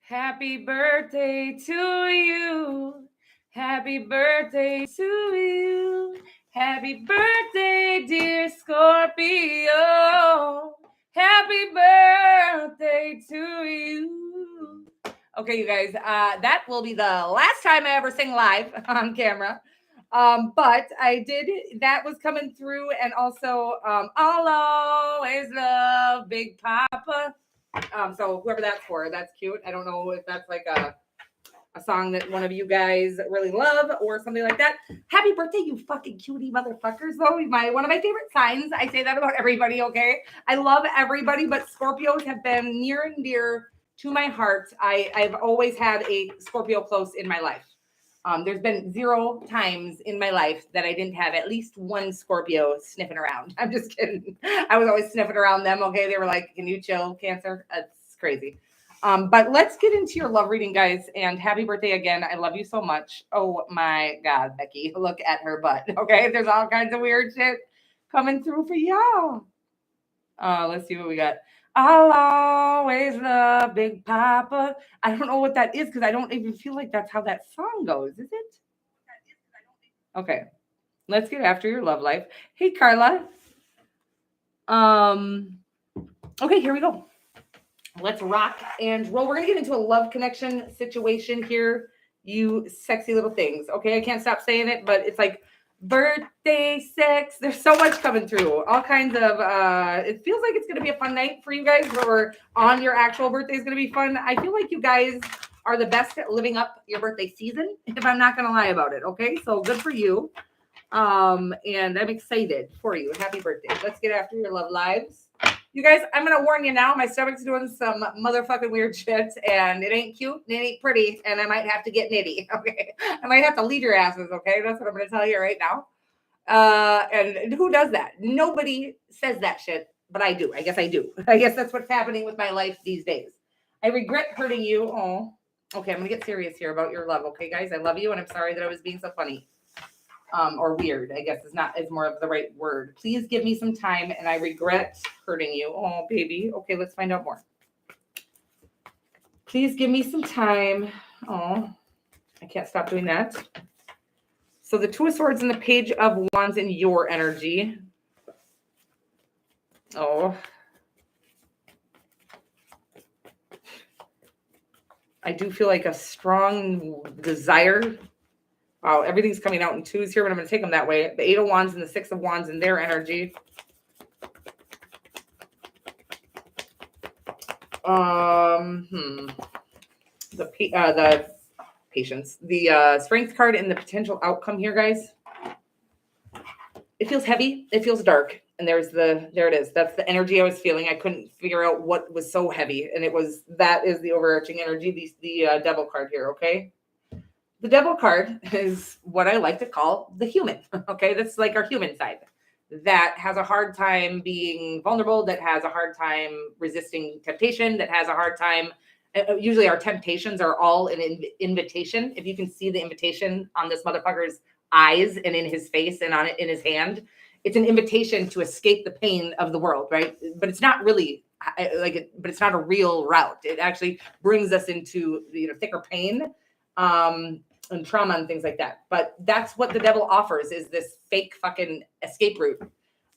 Happy birthday to you. Happy birthday to you. Happy birthday, dear Scorpio. Happy birthday to you. Okay, you guys, that will be the last time I ever sing live on camera. But I did, that was coming through, and also I'll always love Big Papa. So whoever that's for, that's cute. I don't know if that's like a song that one of you guys really love or something like that. Happy birthday, you fucking cutie motherfuckers, though. One of my favorite signs. I say that about everybody, okay? I love everybody, but Scorpios have been near and dear to my heart. I've always had a Scorpio close in my life. There's been 0 times in my life that I didn't have at least one Scorpio sniffing around. I'm just kidding. I was always sniffing around them. Okay. They were like, can you chill, Cancer? That's crazy. But let's get into your love reading, guys. And happy birthday again. I love you so much. Oh my God, Becky, look at her butt. Okay. There's all kinds of weird shit coming through for y'all. Let's see what we got. I'll always love Big Papa. I don't know what that is because I don't even feel like that's how that song goes, is it? Okay. Let's get after your love life. Hey, Carla. Okay, here we go. Let's rock and roll. We're going to get into a love connection situation here, you sexy little things. Okay, I can't stop saying it, but it's like birthday sex. There's so much coming through. All kinds of it feels like it's going to be a fun night for you guys, or on your actual birthday is going to be fun. I feel like you guys are the best at living up your birthday season, if I'm not going to lie about it. Okay, so good for you. And I'm excited for you. Happy birthday. Let's get after your love lives. You guys, I'm going to warn you now. My stomach's doing some motherfucking weird shit, and it ain't cute, and it ain't pretty, and I might have to get nitty, okay? I might have to leave your asses, okay? That's what I'm going to tell you right now. And who does that? Nobody says that shit, but I do. I guess I do. I guess that's what's happening with my life these days. I regret hurting you. Oh, okay. I'm going to get serious here about your love, okay, guys? I love you, and I'm sorry that I was being so funny. Or weird, I guess is more of the right word. Please give me some time, and I regret hurting you. Oh, baby. Okay, let's find out more. Please give me some time. Oh, I can't stop doing that. So the Two of Swords and the Page of Wands in your energy. Oh. I do feel like a strong desire. Wow, everything's coming out in twos here, but I'm going to take them that way. The 8 of Wands and the 6 of Wands in their energy. The patience. The Strength card and the potential outcome here, guys. It feels heavy. It feels dark. And there it is. That's the energy I was feeling. I couldn't figure out what was so heavy. And that is the overarching energy, the Devil card here, okay? The Devil card is what I like to call the human, okay? That's like our human side that has a hard time being vulnerable, that has a hard time resisting temptation, that has a hard time. Usually our temptations are all an invitation. If you can see the invitation on this motherfucker's eyes and in his face and on it in his hand, it's an invitation to escape the pain of the world, right? But it's not really but it's not a real route. It actually brings us into thicker pain. And trauma and things like that. But that's what the devil offers, is this fake fucking escape route.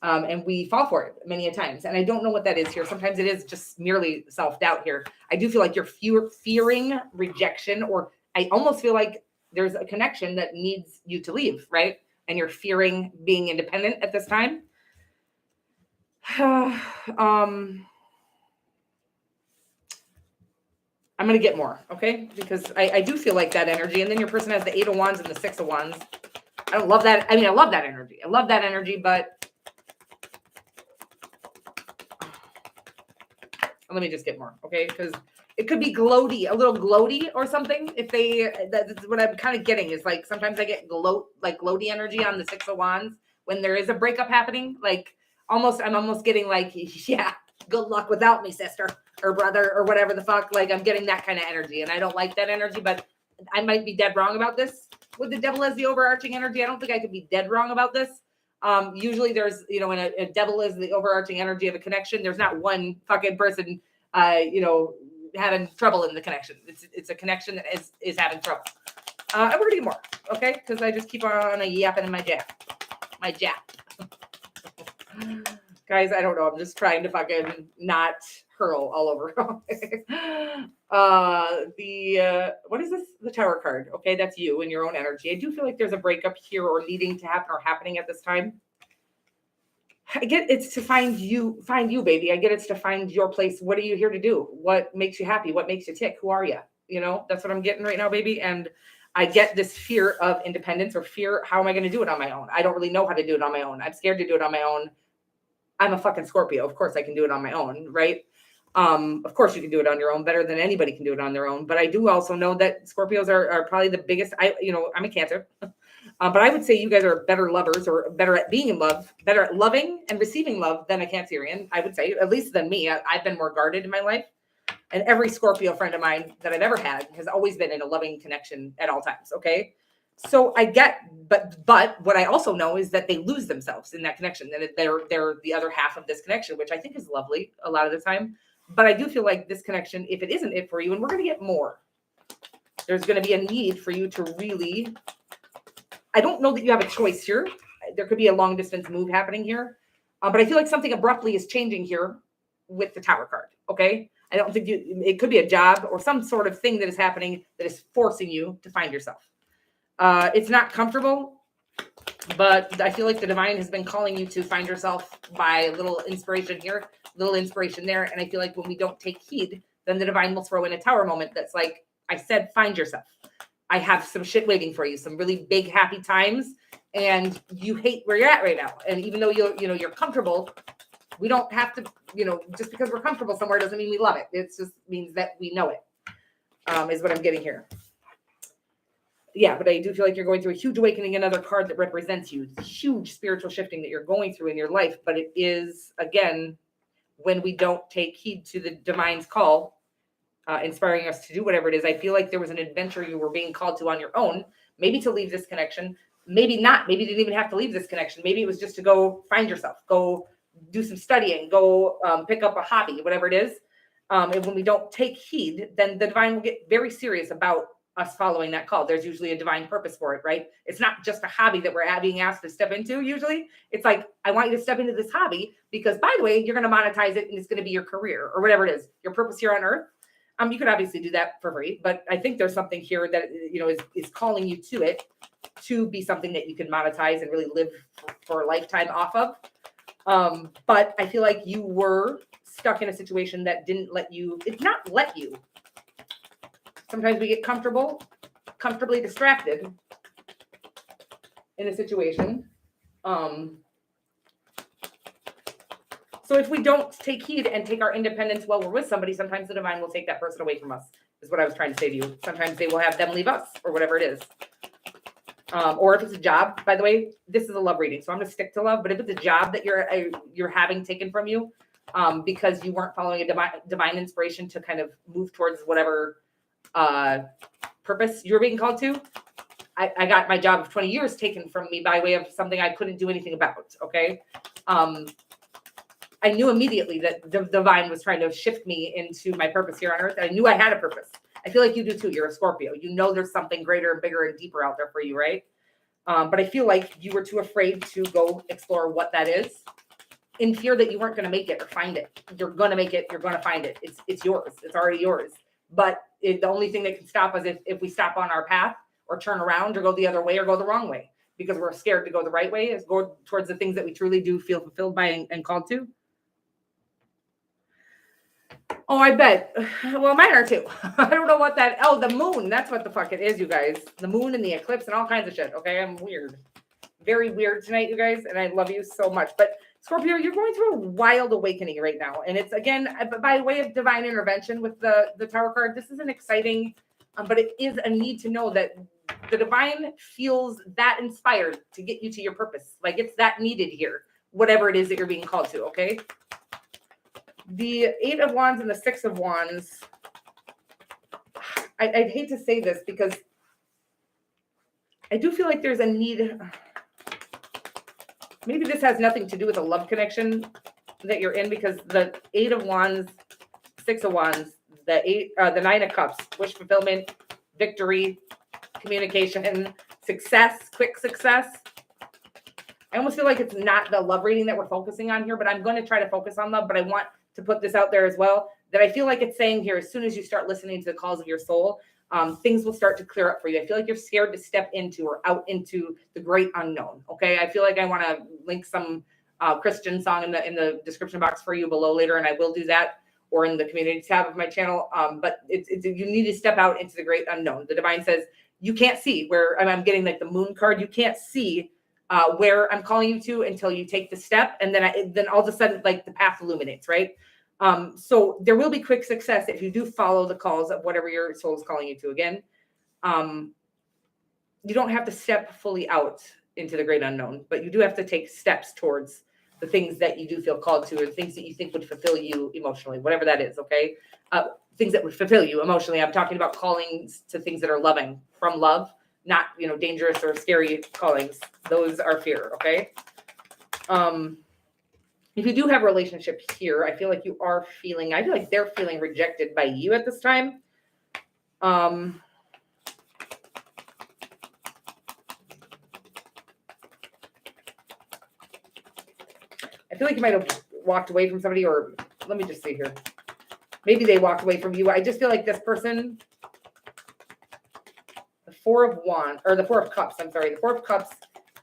And we fall for it many a times. And I don't know what that is here. Sometimes it is just merely self-doubt here. I do feel like you're fearing rejection, or I almost feel like there's a connection that needs you to leave, right? And you're fearing being independent at this time. I'm going to get more, okay? Because I do feel like that energy. And then your person has the 8 of Wands and the 6 of Wands. I don't love that. I mean, I love that energy. I love that energy, but let me just get more, okay? Because it could be gloaty, a little gloaty or something. That's what I'm kind of getting, is like sometimes I get gloaty energy on the 6 of Wands when there is a breakup happening. Like I'm almost getting like, yeah, good luck without me, sister or brother or whatever the fuck. Like I'm getting that kind of energy, and I don't like that energy, but I might be dead wrong about this. With the devil as the overarching energy, I don't think I could be dead wrong about this. Usually there's, when a devil is the overarching energy of a connection, there's not one fucking person, having trouble in the connection. It's a connection that is having trouble. And we're gonna get more, okay? Because I just keep on yapping in my jap. Guys, I don't know. I'm just trying to fucking not hurl all over. What is this? The Tower card. Okay, that's you and your own energy. I do feel like there's a breakup here or needing to happen or happening at this time. I get it's to find you, baby. I get it's to find your place. What are you here to do? What makes you happy? What makes you tick? Who are you? You know, that's what I'm getting right now, baby. And I get this fear of independence or fear. How am I going to do it on my own? I don't really know how to do it on my own. I'm scared to do it on my own. I'm a fucking Scorpio. Of course I can do it on my own, right? Of course you can do it on your own better than anybody can do it on their own. But I do also know that Scorpios are probably the biggest. I'm a Cancer. But I would say you guys are better lovers or better at being in love, better at loving and receiving love than a Cancerian, I would say, at least than me. I've been more guarded in my life. And every Scorpio friend of mine that I've ever had has always been in a loving connection at all times, okay? So I get, but what I also know is that they lose themselves in that connection. That they're the other half of this connection, which I think is lovely a lot of the time. But I do feel like this connection, if it isn't it for you, and we're going to get more, there's going to be a need for you to really, I don't know that you have a choice here. There could be a long distance move happening here. But I feel like something abruptly is changing here with the Tower card, okay? I don't think it could be a job or some sort of thing that is happening that is forcing you to find yourself. It's not comfortable, but I feel like the divine has been calling you to find yourself by a little inspiration here, little inspiration there. And I feel like when we don't take heed, then the divine will throw in a Tower moment that's like, I said, find yourself. I have some shit waiting for you, some really big, happy times, and you hate where you're at right now. And even though you're comfortable, we don't have to, just because we're comfortable somewhere doesn't mean we love it. It just means that we know it, is what I'm getting here. Yeah, but I do feel like you're going through a huge awakening, another card that represents you. It's huge spiritual shifting that you're going through in your life. But it is, again, when we don't take heed to the divine's call, inspiring us to do whatever it is. I feel like there was an adventure you were being called to on your own, maybe to leave this connection, maybe not. Maybe you didn't even have to leave this connection. Maybe it was just to go find yourself, go do some studying, go pick up a hobby, whatever it is. And when we don't take heed, then the divine will get very serious about us following that call. There's usually a divine purpose for it, right? It's not just a hobby that we're being asked to step into. Usually it's like, I want you to step into this hobby because, by the way, you're going to monetize it and it's going to be your career or whatever it is, your purpose here on earth. You could obviously do that for free, but I think there's something here that, is calling you to it to be something that you can monetize and really live for a lifetime off of. But I feel like you were stuck in a situation that didn't let you, it's not let you. Sometimes we get comfortably distracted in a situation. So if we don't take heed and take our independence while we're with somebody, sometimes the divine will take that person away from us, is what I was trying to say to you. Sometimes they will have them leave us or whatever it is. Or if it's a job, by the way, this is a love reading, so I'm going to stick to love. But if it's a job that you're having taken from you because you weren't following a divine inspiration to kind of move towards whatever purpose you're being called to, I got my job of 20 years taken from me by way of something I couldn't do anything about, okay? I knew immediately that the divine was trying to shift me into my purpose here on earth. I knew I had a purpose. I feel like you do too. You're a Scorpio. You know there's something greater and bigger and deeper out there for you, right? But I feel like you were too afraid to go explore what that is in fear that you weren't going to make it or find it. You're going to make it. You're going to find it. It's yours. It's already yours. But the only thing that can stop us if we stop on our path or turn around or go the other way or go the wrong way because we're scared to go the right way is go towards the things that we truly do feel fulfilled by and called to. Oh, I bet. Well, mine are too. I don't know what that. Oh, the moon. That's what the fuck it is, you guys. The moon and the eclipse and all kinds of shit. Okay, I'm weird. Very weird tonight, you guys. And I love you so much. But Scorpio, you're going through a wild awakening right now. And it's, again, by way of divine intervention with the Tower card. This is an exciting, but it is a need to know that the divine feels that inspired to get you to your purpose. Like it's that needed here, whatever it is that you're being called to, okay? The 8 of Wands and the 6 of Wands, I'd hate to say this because I do feel like there's a need. Maybe this has nothing to do with a love connection that you're in because the 8 of Wands, 6 of Wands, the 9 of Cups, wish fulfillment, victory, communication, success, quick success. I almost feel like it's not the love reading that we're focusing on here, but I'm going to try to focus on love. But I want to put this out there as well, that I feel like it's saying here, as soon as you start listening to the calls of your soul, things will start to clear up for you. I feel like you're scared to step into or out into the great unknown. Okay. I feel like I want to link some Christian song in the description box for you below later, and I will do that, or in the community tab of my channel. But it's you need to step out into the great unknown. The divine says you can't see where I'm getting like the moon card. You can't see where I'm calling you to until you take the step, and then all of a sudden, like, the path illuminates, right? So there will be quick success if you do follow the calls of whatever your soul is calling you to. Again, you don't have to step fully out into the great unknown, but you do have to take steps towards the things that you do feel called to, or the things that you think would fulfill you emotionally, whatever that is. Okay. Things that would fulfill you emotionally. I'm talking about callings to things that are loving, from love, not, dangerous or scary callings. Those are fear. Okay. If you do have a relationship here, I feel like I feel like they're feeling rejected by you at this time. I feel like you might have walked away from somebody, or let me just see here. Maybe they walked away from you. I just feel like this person, the 4 of Cups, the 4 of Cups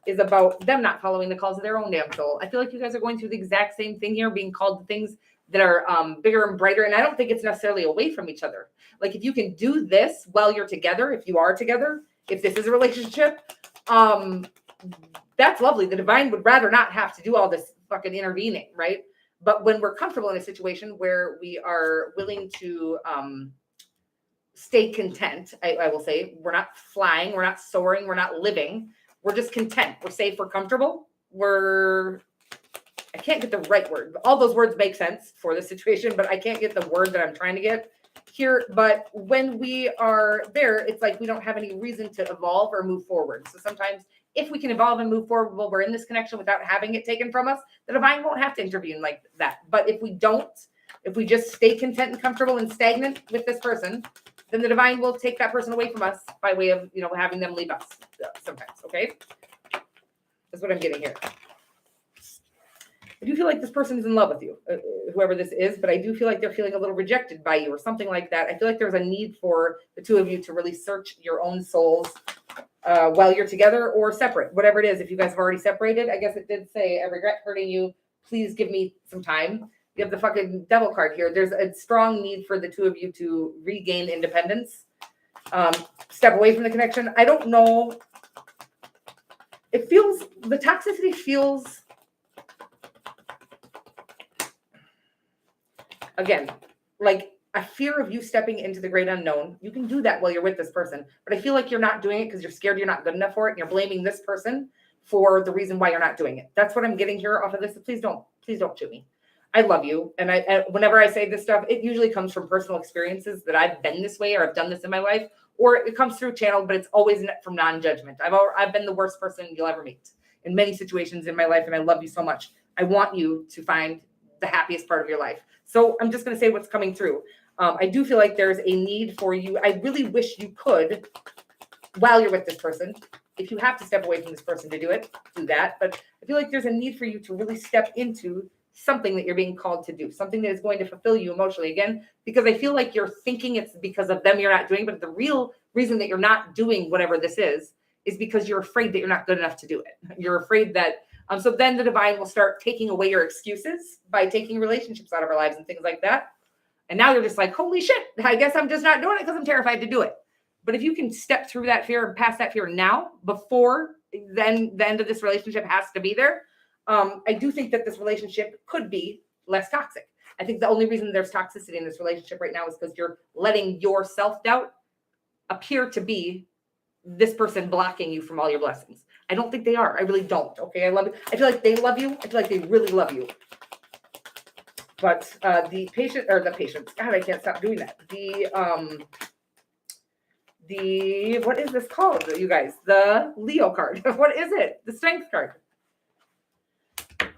is about them not following the calls of their own damn soul. I feel like you guys are going through the exact same thing here, being called to things that are bigger and brighter. And I don't think it's necessarily away from each other. Like, if you can do this while you're together, if you are together, if this is a relationship, that's lovely. The divine would rather not have to do all this fucking intervening, right? But when we're comfortable in a situation where we are willing to stay content, I will say, we're not flying, we're not soaring, we're not living. We're just content. We're safe. We're comfortable. I can't get the right word. All those words make sense for the situation, but I can't get the word that I'm trying to get here. But when we are there, it's like we don't have any reason to evolve or move forward. So sometimes if we can evolve and move forward while we're in this connection without having it taken from us, the divine won't have to intervene like that. But if we don't, if we just stay content and comfortable and stagnant with this person, then the divine will take that person away from us by way of, having them leave us sometimes. Okay. That's what I'm getting here. I do feel like this person is in love with you, whoever this is, but I do feel like they're feeling a little rejected by you or something like that. I feel like there's a need for the two of you to really search your own souls while you're together or separate, whatever it is. If you guys have already separated, I guess it did say, I regret hurting you. Please give me some time. You have the fucking devil card here. There's a strong need for the two of you to regain independence, step away from the connection. I don't know. The toxicity feels, again, like a fear of you stepping into the great unknown. You can do that while you're with this person, but I feel like you're not doing it because you're scared you're not good enough for it, and you're blaming this person for the reason why you're not doing it. That's what I'm getting here off of this. Please don't shoot me. I love you. And whenever I say this stuff, it usually comes from personal experiences that I've been this way, or I've done this in my life, or it comes through channel, but it's always from non-judgment. I've been the worst person you'll ever meet in many situations in my life. And I love you so much. I want you to find the happiest part of your life. So I'm just going to say what's coming through. I do feel like there's a need for you. I really wish you could, while you're with this person, if you have to step away from this person to do it, do that. But I feel like there's a need for you to really step into something that you're being called to do, something that is going to fulfill you emotionally, again, because I feel like you're thinking it's because of them you're not doing, but the real reason that you're not doing whatever this is because you're afraid that you're not good enough to do it. You're afraid that, so then the divine will start taking away your excuses by taking relationships out of our lives and things like that. And now you're just like, holy shit, I guess I'm just not doing it because I'm terrified to do it. But if you can step through that fear and pass that fear now, before then the end of this relationship has to be there, I do think that this relationship could be less toxic. I think the only reason there's toxicity in this relationship right now is because you're letting your self-doubt appear to be this person blocking you from all your blessings. I don't think they are. I really don't. Okay. I love you. I feel like they love you. I feel like they really love you. But the patience, God, I can't stop doing that. What is this called, you guys? The Leo card. What is it? The Strength card.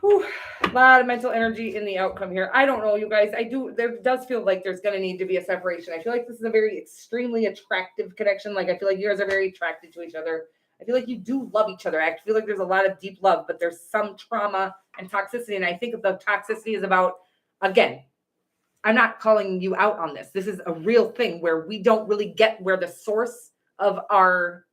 Whew, a lot of mental energy in the outcome here. I don't know, you guys. There does feel like there's going to need to be a separation. I feel like this is a very extremely attractive connection. Like, I feel like you guys are very attracted to each other. I feel like you do love each other. I feel like there's a lot of deep love, but there's some trauma and toxicity. And I think the toxicity is about, again, I'm not calling you out on this. This is a real thing where we don't really get where the source of our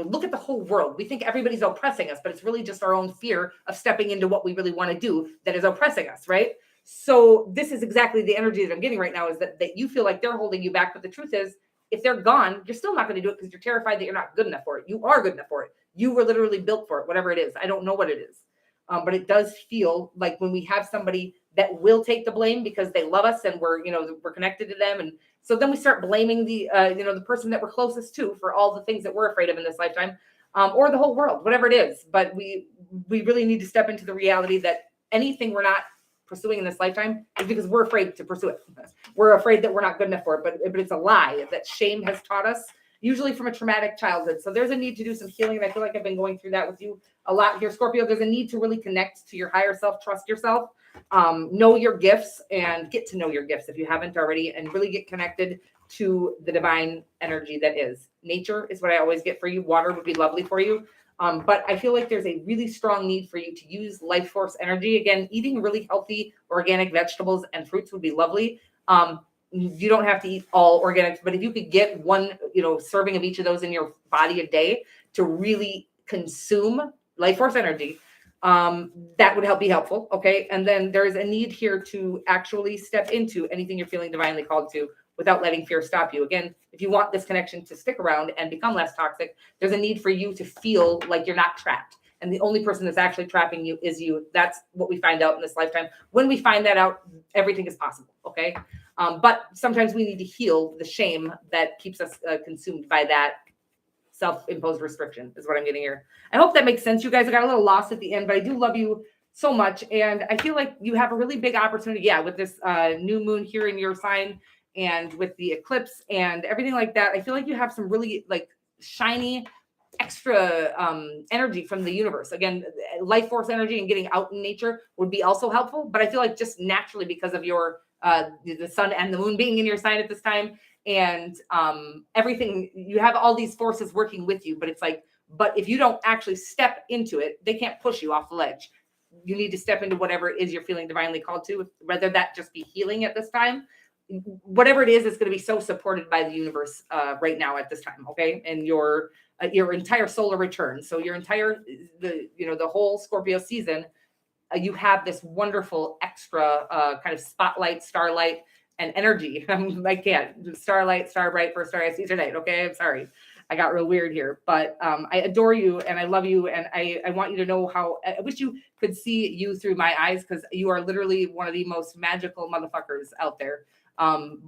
look at the whole world. We think everybody's oppressing us, but it's really just our own fear of stepping into what we really want to do that is oppressing us, right? So this is exactly the energy that I'm getting right now, is that you feel like they're holding you back. But the truth is, if they're gone, you're still not going to do it because you're terrified that you're not good enough for it. You are good enough for it. You were literally built for it, whatever it is. I don't know what it is. But it does feel like when we have somebody that will take the blame because they love us and we're connected to them. And so then we start blaming the person that we're closest to for all the things that we're afraid of in this lifetime, or the whole world, whatever it is. But we really need to step into the reality that anything we're not pursuing in this lifetime is because we're afraid to pursue it. We're afraid that we're not good enough for it, but it's a lie that shame has taught us, usually from a traumatic childhood. So there's a need to do some healing. And I feel like I've been going through that with you a lot here, Scorpio. There's a need to really connect to your higher self, trust yourself, know your gifts, and get to know your gifts if you haven't already, and really get connected to the divine energy that is. Nature is what I always get for you. Water would be lovely for you. But I feel like there's a really strong need for you to use life force energy. Again, eating really healthy organic vegetables and fruits would be lovely. You don't have to eat all organic, but if you could get one, serving of each of those in your body a day to really consume life force energy, that would be helpful. Okay. And then there's a need here to actually step into anything you're feeling divinely called to without letting fear stop you. Again, if you want this connection to stick around and become less toxic, there's a need for you to feel like you're not trapped. And the only person that's actually trapping you is you. That's what we find out in this lifetime. When we find that out, everything is possible. Okay. But sometimes we need to heal the shame that keeps us consumed by that self-imposed restriction, is what I'm getting here. I hope that makes sense. You guys, I got a little lost at the end, but I do love you so much. And I feel like you have a really big opportunity. Yeah. With this new moon here in your sign and with the eclipse and everything like that, I feel like you have some really shiny extra energy from the universe. Again, life force energy and getting out in nature would be also helpful. But I feel like just naturally, because of your the sun and the moon being in your sign at this time, and everything, you have all these forces working with you. But it's but if you don't actually step into it, they can't push you off the ledge. You need to step into whatever it is you're feeling divinely called to, whether that just be healing at this time. Whatever it is, it's going to be so supported by the universe right now at this time. Okay. And your entire solar return. So your entire, the whole Scorpio season, you have this wonderful extra kind of spotlight, starlight, and energy. I can't. Starlight, star bright, first star I see tonight. Okay. I'm sorry. I got real weird here, but I adore you and I love you. And I want you to know how I wish you could see you through my eyes, because you are literally one of the most magical motherfuckers out there. And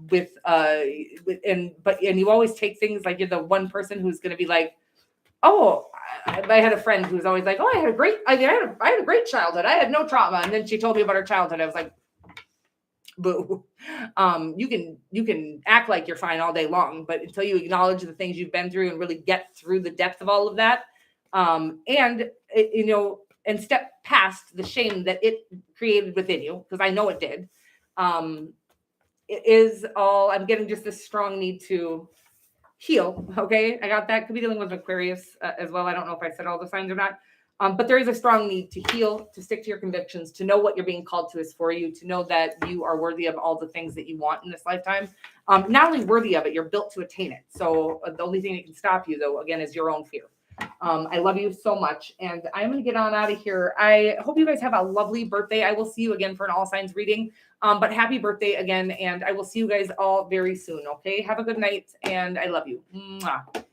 you always take things like you're the one person who's going to be like, oh, I had a friend who was always like, oh, I had a great childhood. I had no trauma. And then she told me about her childhood. I was like, boo. You can act like you're fine all day long, but until you acknowledge the things you've been through and really get through the depth of all of that, and step past the shame that it created within you, because I know it did. It is all, I'm getting just this strong need to heal. Okay. I got that. Could be dealing with Aquarius as well. I don't know if I said all the signs or not. But there is a strong need to heal, to stick to your convictions, to know what you're being called to is for you, to know that you are worthy of all the things that you want in this lifetime. Not only worthy of it, you're built to attain it. So the only thing that can stop you, though, again, is your own fear. I love you so much. And I'm going to get on out of here. I hope you guys have a lovely birthday. I will see you again for an all signs reading. But happy birthday again. And I will see you guys all very soon. Okay. Have a good night. And I love you. Mwah.